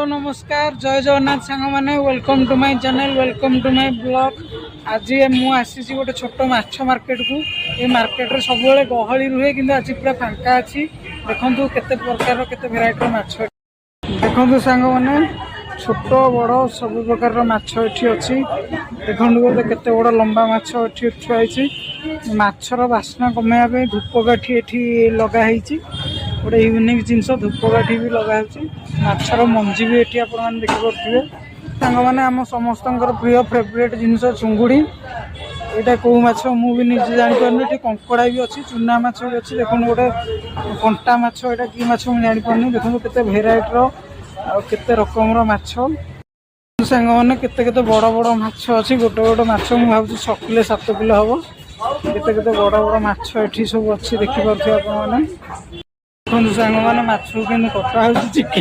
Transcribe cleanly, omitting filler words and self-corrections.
Hello नमस्कार जय Jagannath song मैंने welcome to my channel welcome to my blog. आज मुझे गोटे छोट माछ मार्केट को ये मार्केट रे सब गहली रुहे कि आज पूरा फांका अच्छी। देखो केते प्रकार केते भेराइटर माछ देखो सांग मैंने छोट बड़ सब प्रकार माछ एठी अच्छी। देखो गोटे केते बड़ लंबा माछ एठी थुआई माछर बास्ना कमाइबा धूपकाठी एठी लगाई गोटे यूनिक जिनस धूपकाठी भी लगाई माछर मंजी भी एठी आपण देखिपे सांग मैंने आम समस्त प्रिय फेवरेट जिनस चुंगुड़ी यहाँ कौ माछ मुझे निजे जापारे कंकड़ा भी अच्छी चूना माछ भी अच्छी। देखो गोटे कंटा माछ यहाँ कि माछ मुझे जापारे देखो केते भेराइटर केते रकम माछ सांग मैंने केते केते बड़ बड़ माछ अच्छी गोटे गोटे माछ मुझे भावी 6 किलो 7 किलो हम केते केते बड़ बड़ माछ एठी सब अच्छी देखिपे आपने देखो सांग मैंने माछ के कटा हो चिकेन